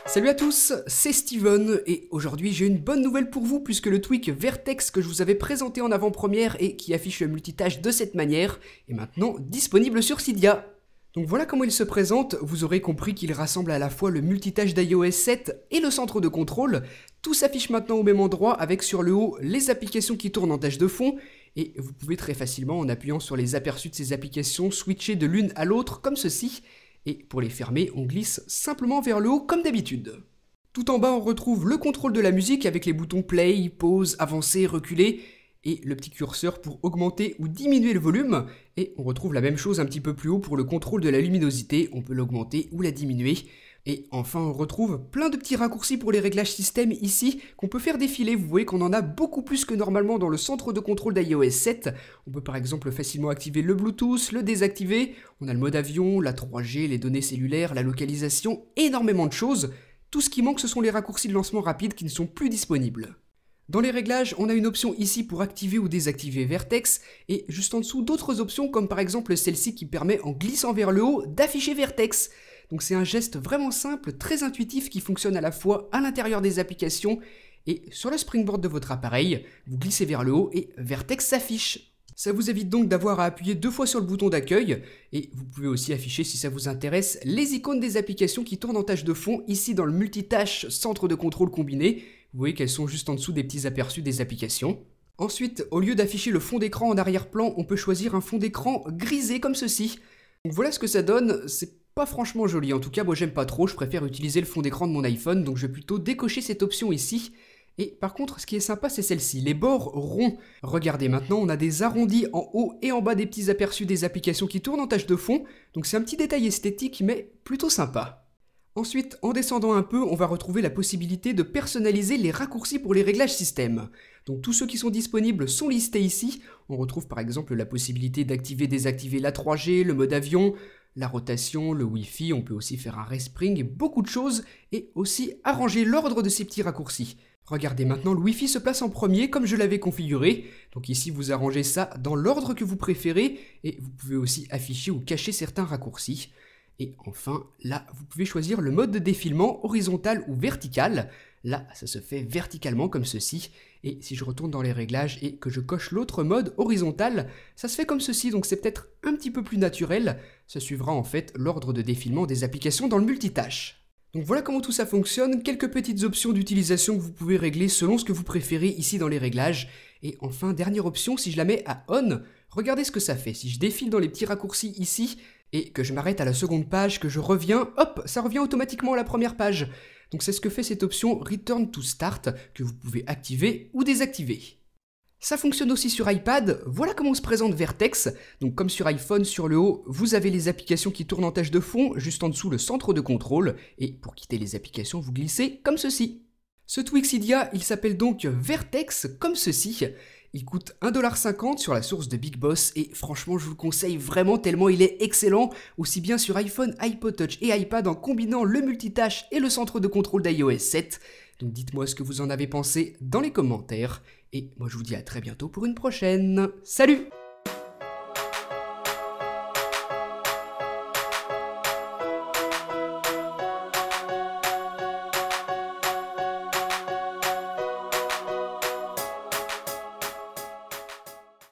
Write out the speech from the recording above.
Salut à tous, c'est Steven et aujourd'hui j'ai une bonne nouvelle pour vous puisque le tweak Vertex que je vous avais présenté en avant-première et qui affiche le multitâche de cette manière est maintenant disponible sur Cydia. Donc voilà comment il se présente, vous aurez compris qu'il rassemble à la fois le multitâche d'iOS 7 et le centre de contrôle. Tout s'affiche maintenant au même endroit avec sur le haut les applications qui tournent en tâche de fond et vous pouvez très facilement en appuyant sur les aperçus de ces applications switcher de l'une à l'autre comme ceci. Et pour les fermer, on glisse simplement vers le haut comme d'habitude. Tout en bas, on retrouve le contrôle de la musique avec les boutons play, pause, avancer, reculer et le petit curseur pour augmenter ou diminuer le volume. Et on retrouve la même chose un petit peu plus haut pour le contrôle de la luminosité, on peut l'augmenter ou la diminuer. Et enfin, on retrouve plein de petits raccourcis pour les réglages système ici qu'on peut faire défiler. Vous voyez qu'on en a beaucoup plus que normalement dans le centre de contrôle d'iOS 7. On peut par exemple facilement activer le Bluetooth, le désactiver. On a le mode avion, la 3G, les données cellulaires, la localisation, énormément de choses. Tout ce qui manque, ce sont les raccourcis de lancement rapide qui ne sont plus disponibles. Dans les réglages, on a une option ici pour activer ou désactiver Vertex et juste en dessous d'autres options comme par exemple celle-ci qui permet en glissant vers le haut d'afficher Vertex. Donc c'est un geste vraiment simple, très intuitif qui fonctionne à la fois à l'intérieur des applications et sur le springboard de votre appareil. Vous glissez vers le haut et Vertex s'affiche. Ça vous évite donc d'avoir à appuyer 2 fois sur le bouton d'accueil et vous pouvez aussi afficher si ça vous intéresse les icônes des applications qui tournent en tâche de fond ici dans le multitâche centre de contrôle combiné. Vous voyez qu'elles sont juste en dessous des petits aperçus des applications. Ensuite, au lieu d'afficher le fond d'écran en arrière-plan, on peut choisir un fond d'écran grisé comme ceci. Donc voilà ce que ça donne, c'est pas franchement joli, en tout cas moi j'aime pas trop, je préfère utiliser le fond d'écran de mon iPhone, donc je vais plutôt décocher cette option ici. Et par contre, ce qui est sympa, c'est celle-ci, les bords ronds. Regardez, maintenant, on a des arrondis en haut et en bas des petits aperçus des applications qui tournent en tâche de fond. Donc c'est un petit détail esthétique, mais plutôt sympa. Ensuite, en descendant un peu, on va retrouver la possibilité de personnaliser les raccourcis pour les réglages système. Donc tous ceux qui sont disponibles sont listés ici. On retrouve par exemple la possibilité d'activer, désactiver la 3G, le mode avion, la rotation, le Wi-Fi, on peut aussi faire un respring et beaucoup de choses, et aussi arranger l'ordre de ces petits raccourcis. Regardez, maintenant le Wi-Fi se place en premier comme je l'avais configuré, donc ici vous arrangez ça dans l'ordre que vous préférez, et vous pouvez aussi afficher ou cacher certains raccourcis. Et enfin, là, vous pouvez choisir le mode de défilement horizontal ou vertical. Là, ça se fait verticalement comme ceci. Et si je retourne dans les réglages et que je coche l'autre mode horizontal, ça se fait comme ceci, donc c'est peut-être un petit peu plus naturel. Ça suivra en fait l'ordre de défilement des applications dans le multitâche. Donc voilà comment tout ça fonctionne, quelques petites options d'utilisation que vous pouvez régler selon ce que vous préférez ici dans les réglages. Et enfin, dernière option, si je la mets à on, regardez ce que ça fait. Si je défile dans les petits raccourcis ici, et que je m'arrête à la seconde page, que je reviens, hop, ça revient automatiquement à la première page. Donc c'est ce que fait cette option Return to Start, que vous pouvez activer ou désactiver. Ça fonctionne aussi sur iPad, voilà comment se présente Vertex. Donc comme sur iPhone, sur le haut, vous avez les applications qui tournent en tâche de fond, juste en dessous le centre de contrôle, et pour quitter les applications, vous glissez comme ceci. Ce tweak Cydia, il s'appelle donc Vertex, comme ceci. Il coûte 1,50$ sur la source de Big Boss et franchement je vous le conseille vraiment tellement il est excellent, aussi bien sur iPhone, iPod Touch et iPad en combinant le multitâche et le centre de contrôle d'iOS 7. Donc dites-moi ce que vous en avez pensé dans les commentaires et moi je vous dis à très bientôt pour une prochaine. Salut!